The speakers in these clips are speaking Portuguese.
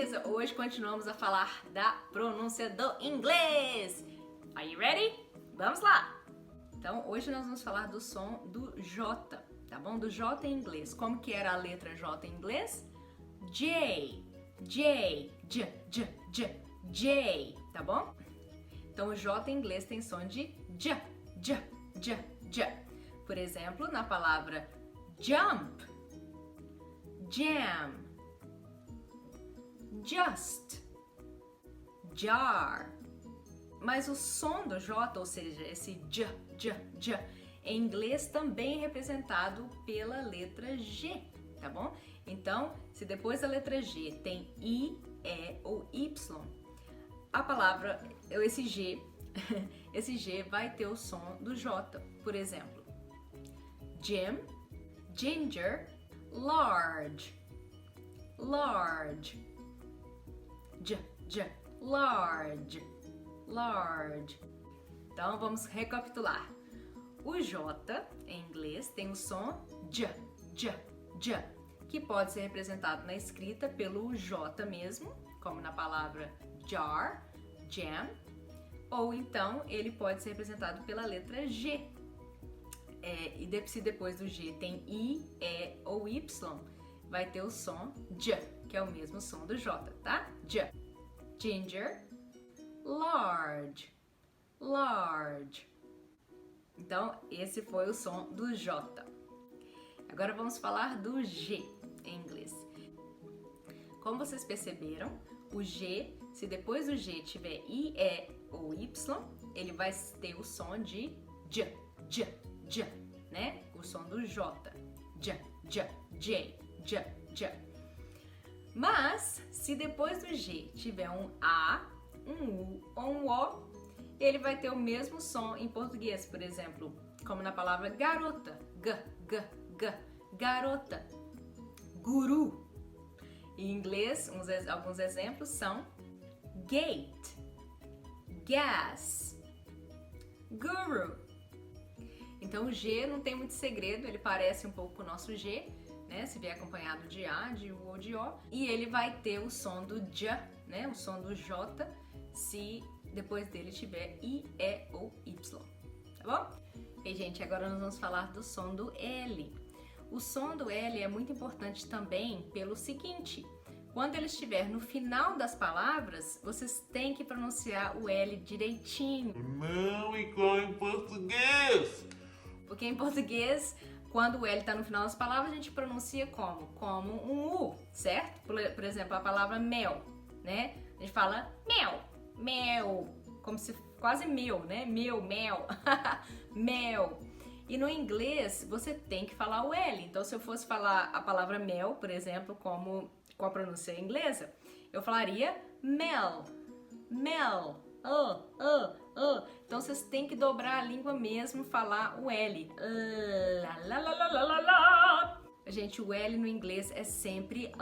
beleza? Hoje continuamos a falar da pronúncia do inglês. Are you ready? Vamos lá! Então, hoje nós vamos falar do som do J, tá bom? Do J em inglês. Como que era a letra J em inglês? J, J, J, J, J, J, tá bom? Então, o J em inglês tem som de J, J, J, J. Por exemplo, na palavra jump, jam, just, jar. Mas o som do J, ou seja, esse J, J, J, em inglês também é representado pela letra G, tá bom? Então, se depois da letra G tem I, E ou Y, a palavra, esse G, esse G vai ter o som do J. Por exemplo, Jim, ginger, large, large, J, J, large, large. Então vamos recapitular. O J em inglês tem o som J, J, J, que pode ser representado na escrita pelo J mesmo, como na palavra jar, jam, ou então ele pode ser representado pela letra G. E se depois do G tem I, E ou Y, vai ter o som J, que é o mesmo som do J, tá? J. Ginger, large, large. Então, esse foi o som do J. Agora vamos falar do G em inglês. Como vocês perceberam, o G, se depois do G tiver I, E ou Y, ele vai ter o som de J, J, J, né? O som do J. J, J, J, J, J. Mas, se depois do G tiver um A, um U ou um O, ele vai ter o mesmo som em português, por exemplo, como na palavra garota, G, G, G, garota, guru. Em inglês, alguns exemplos são gate, gas, guru. Então o G não tem muito segredo, ele parece um pouco com o nosso G, né? Se vier acompanhado de A, de U ou de O, e ele vai ter o som do J, né? O som do J, se depois dele tiver I, E ou Y, tá bom? E gente, agora nós vamos falar do som do L. O som do L é muito importante também pelo seguinte: quando ele estiver no final das palavras, vocês têm que pronunciar o L direitinho. Não igual em português. Porque em português, quando o L está no final das palavras, a gente pronuncia como? Como um U, certo? Por exemplo, a palavra mel, né? A gente fala mel, mel, como se quase meu, né? Meu, mel, mel. E no inglês, você tem que falar o L. Então, se eu fosse falar a palavra mel, por exemplo, como com a pronúncia inglesa, eu falaria mel, mel, Então, vocês têm que dobrar a língua mesmo, falar o L. Gente, o L no inglês é sempre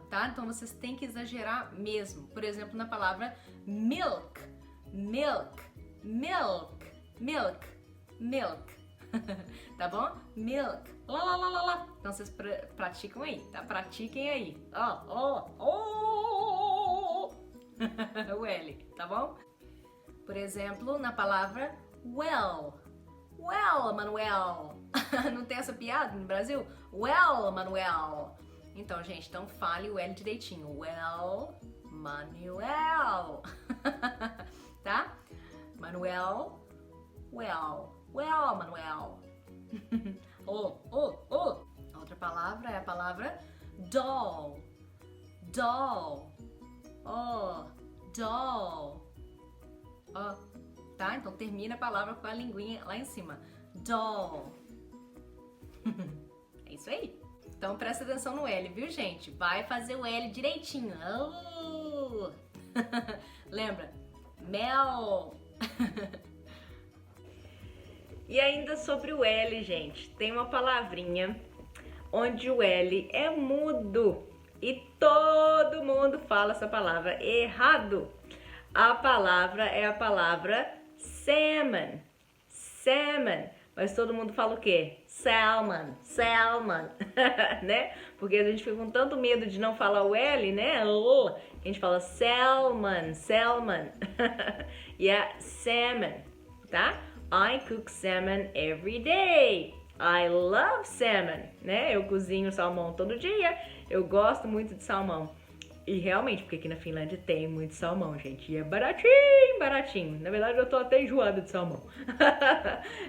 tá? Então, vocês têm que exagerar mesmo. Por exemplo, na palavra milk, milk, milk, milk, milk. Tá bom? Milk. Então vocês praticam aí, tá? Pratiquem aí. O L, tá bom? Por exemplo, na palavra well. Well, Manuel. Não tem essa piada no Brasil? Well, Manuel. Então, gente, então fale o L direitinho. Well, Manuel. Tá? Manuel, well. Well, Manuel. Outra palavra é a palavra doll. Doll. Doll. Tá? Então termina a palavra com a linguinha lá em cima. Doll. É isso aí. Então presta atenção no L, viu, gente? Vai fazer o L direitinho. Lembra? Mel. E ainda sobre o L, gente, tem uma palavrinha onde o L é mudo e todo mundo fala essa palavra errado. A palavra é a palavra salmon. Salmon. mas todo mundo fala o quê? Salmon, salmon, né? Porque a gente fica com tanto medo de não falar o L, né? A gente fala salmon, salmon. E é salmon, tá? I cook salmon every day. I love salmon, né? Eu cozinho salmão todo dia. Eu gosto muito de salmão. E realmente, porque aqui na Finlândia tem muito salmão, gente. E é baratinho, baratinho. Na verdade, eu tô até enjoada de salmão.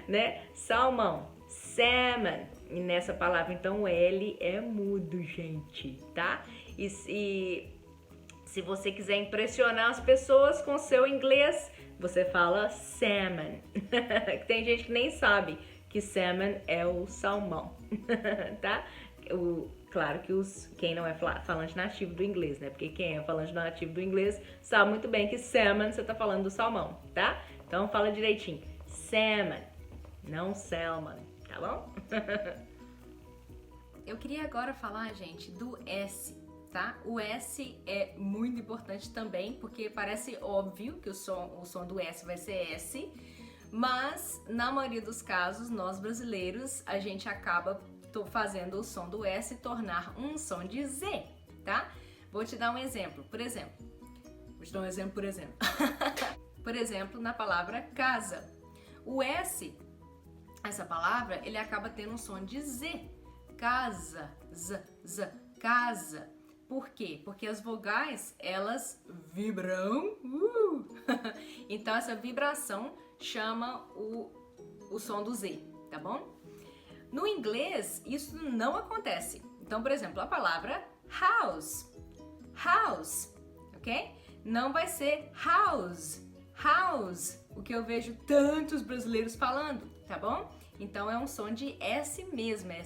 Né? Salmão, salmon. E nessa palavra, então, o L é mudo, gente, tá? E se você quiser impressionar as pessoas com seu inglês, você fala salmon. Tem gente que nem sabe que salmon é o salmão, tá? Claro que quem não é falante nativo do inglês, né? Porque quem é falante nativo do inglês sabe muito bem que salmon você tá falando do salmão, tá? Então fala direitinho. Salmon, não salmon, tá bom? Eu queria agora falar, gente, do S, tá? O S é muito importante também, porque parece óbvio que o som do S vai ser S, mas na maioria dos casos, nós brasileiros, a gente acaba fazendo o som do S tornar um som de Z, tá? Vou te dar um exemplo, por exemplo. Por exemplo, na palavra casa. O S, essa palavra, ele acaba tendo um som de Z. Casa, z, casa. Por quê? Porque as vogais, elas vibram. Então, essa vibração chama o som do Z, tá bom? No inglês, isso não acontece. Então, por exemplo, a palavra house, house, ok? Não vai ser house, house, o que eu vejo tantos brasileiros falando, tá bom? Então, é um som de S mesmo, é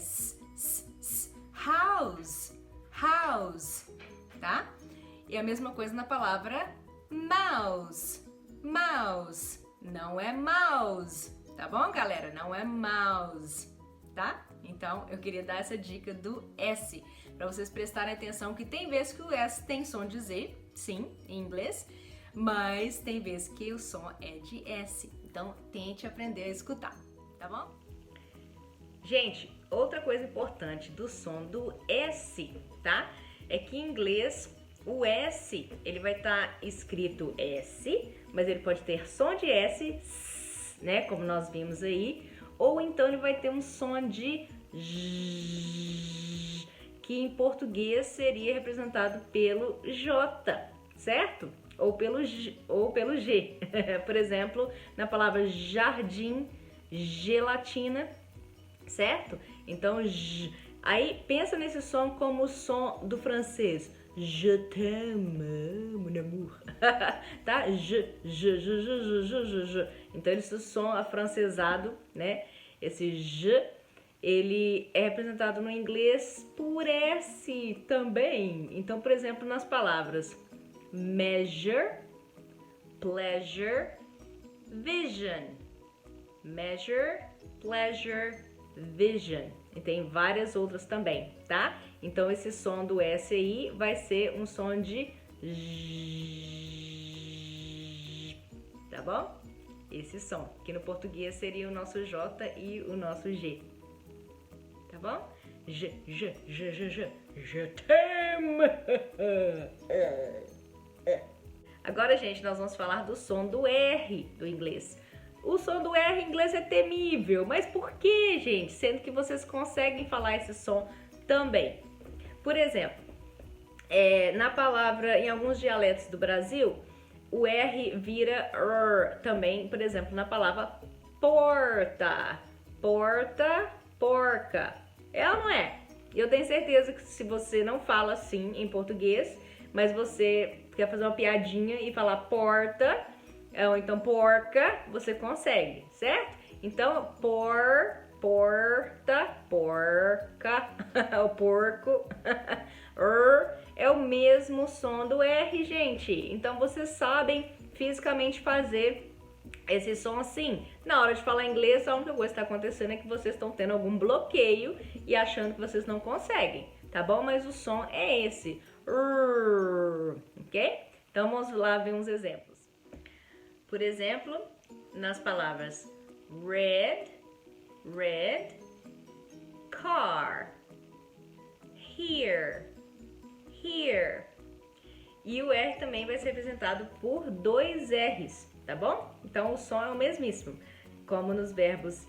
house, house, tá? E a mesma coisa na palavra mouse, mouse, não é mouse, tá bom, galera? Não é mouse. Tá? Então, eu queria dar essa dica do S, para vocês prestarem atenção que tem vezes que o S tem som de Z, sim, em inglês, mas tem vezes que o som é de S. Então, tente aprender a escutar, tá bom? Gente, outra coisa importante do som do S, tá? É que em inglês o ele vai estar escrito S, mas ele pode ter som de S, né? Como nós vimos aí. Ou então ele vai ter um som de J, que em português seria representado pelo J, certo? Ou pelo G. Por exemplo, na palavra jardim, gelatina, certo? Então, aí pensa nesse som como o som do francês. Je t'aime, mon amour. Tá? Je. Então, esse som afrancesado, né? Esse J, ele é representado no inglês por S também. Então, por exemplo, nas palavras measure, pleasure, vision. Measure, pleasure, vision. E tem várias outras também, tá? Então, esse som do S aí vai ser um som de J, tá bom? Esse som, que no português seria o nosso J e o nosso G, tá bom? Je t'aime. Agora, gente, nós vamos falar do som do R do inglês. O som do R em inglês é temível, mas por que, gente? Sendo que vocês conseguem falar esse som também. Por exemplo, na palavra, em alguns dialetos do Brasil, o R vira R também, por exemplo, na palavra porta. Porta, porca. É ou não é? Eu tenho certeza que se você não fala assim em português, mas você quer fazer uma piadinha e falar porta, ou então porca, você consegue, certo? Então, porta, porca, o porco, é o mesmo som do R, gente. Então, vocês sabem fisicamente fazer esse som assim. Na hora de falar inglês, a única coisa que está acontecendo é que vocês estão tendo algum bloqueio e achando que vocês não conseguem, tá bom? Mas o som é esse, ok? Então, vamos lá ver uns exemplos. Por exemplo, nas palavras red red, car, here, here. E o R também vai ser representado por 2 R's, tá bom? Então o som é o mesmíssimo, como nos verbos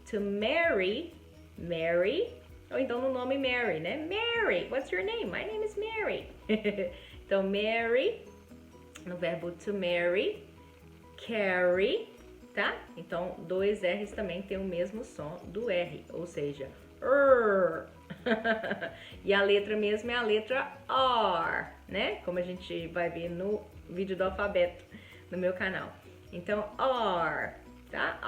to marry, marry, ou então no nome Mary, né? Mary, what's your name? My name is Mary. Então Mary, no verbo to marry, carry, tá? Então 2 R's também tem o mesmo som do R, ou seja, e a letra mesmo é a letra R, né? Como a gente vai ver no vídeo do alfabeto no meu canal. Então R, tá?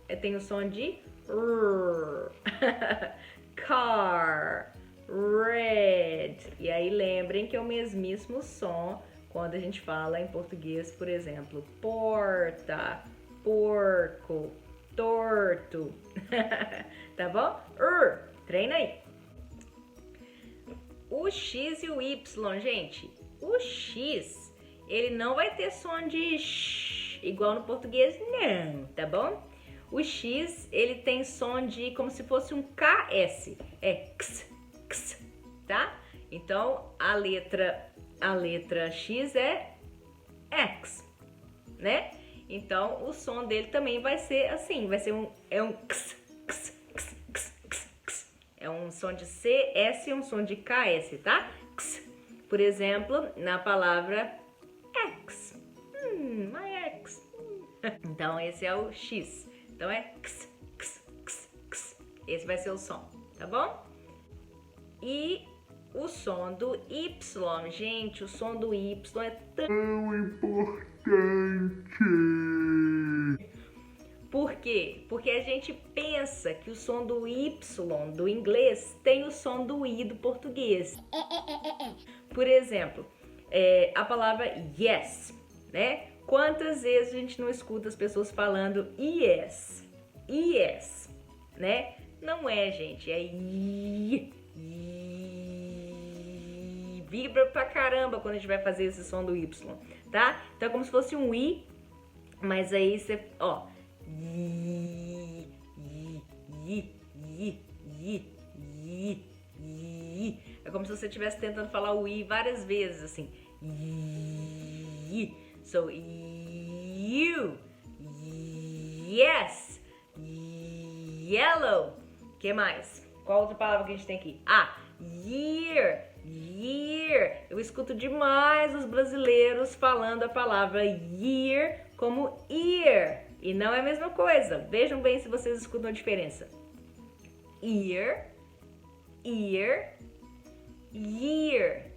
R tem o som de R. Car, red. E aí lembrem que é o mesmíssimo som quando a gente fala em português, por exemplo, porta, porco, torto. Tá bom? Treina aí. O X e o Y, gente. O X, ele não vai ter som de sh, igual no português, não, tá bom? O X, ele tem som de como se fosse um KS. É x, x, tá? Então, a letra X é X, né? Então, o som dele também vai ser assim, vai ser um x, x, x, x, x, x. É um som de CS e um som de KS, tá? X. Por exemplo, na palavra X. My ex. Então, esse é o X. Então, é x, x, x, x. Esse vai ser o som, tá bom? E o som do Y, gente, o som do Y é tão importante. Por quê? Porque a gente pensa que o som do Y do inglês tem o som do I do português. Por exemplo, a palavra yes, né? Quantas vezes a gente não escuta as pessoas falando yes, yes, né? Não é, gente, é i. Vibra pra caramba quando a gente vai fazer esse som do Y, tá? Então é como se fosse um i, mas aí você, ó, é como se você estivesse tentando falar o i várias vezes, assim. So, you, yes, yellow. Que mais? Qual outra palavra que a gente tem aqui? Year, year. Eu escuto demais os brasileiros falando a palavra year como ear. E não é a mesma coisa. Vejam bem se vocês escutam a diferença. Ear, ear, year,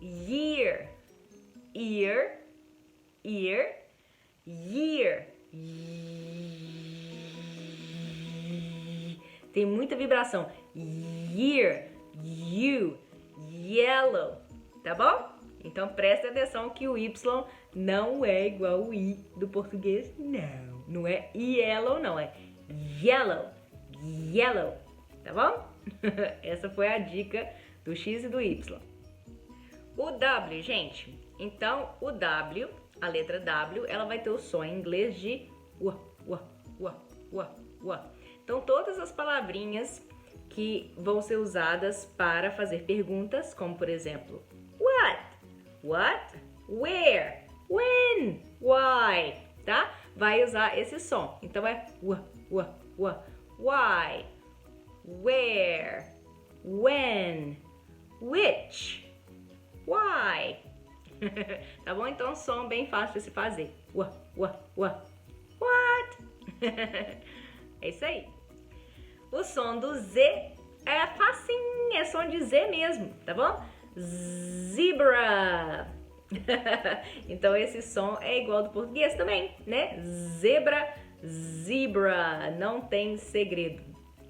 year, ear, ear, year. Tem muita vibração. Year, you, yellow. Tá bom? Então presta atenção que o Y não é igual ao I do português. Não. Não é yellow, não. É yellow. Yellow. Tá bom? Essa foi a dica do X e do Y. O W, gente. Então, o W, a letra W, ela vai ter o som em inglês de ua, ua, ua, ua, ua. Então, todas as palavrinhas que vão ser usadas para fazer perguntas, como por exemplo, what, where, when, why, tá? Vai usar esse som. Então, é ua, ua, ua, why, where, when, which, why. Tá bom? Então, som bem fácil de se fazer. What? É isso aí. O som do Z é facinho, é som de Z mesmo, tá bom? Zebra. Então, esse som é igual ao do português também, né? Zebra, zebra. Não tem segredo,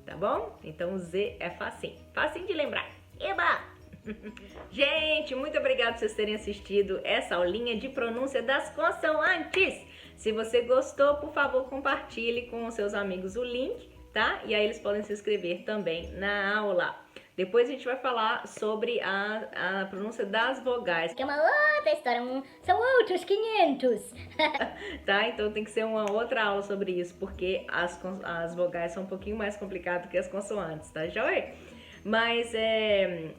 tá bom? Então, o Z é facinho. Facinho de lembrar. Eba! Gente, muito obrigada por vocês terem assistido essa aulinha de pronúncia das consoantes. Se você gostou, por favor, compartilhe com os seus amigos o link, tá? E aí eles podem se inscrever também na aula. Depois a gente vai falar sobre a pronúncia das vogais, Que é uma outra história, são outros 500. tá? Então tem que ser uma outra aula sobre isso, porque as vogais são um pouquinho mais complicadas que as consoantes, tá joia? Mas,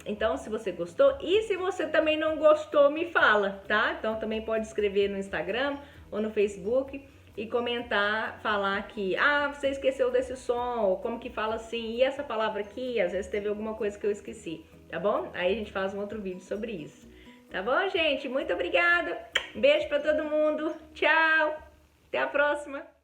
então, se você gostou, e se você também não gostou, me fala, tá? Então também pode escrever no Instagram ou no Facebook e comentar, falar que, você esqueceu desse som, ou como que fala assim, e essa palavra aqui, às vezes teve alguma coisa que eu esqueci, tá bom? Aí a gente faz um outro vídeo sobre isso. Tá bom, gente? Muito obrigada. Beijo pra todo mundo. Tchau. Até a próxima.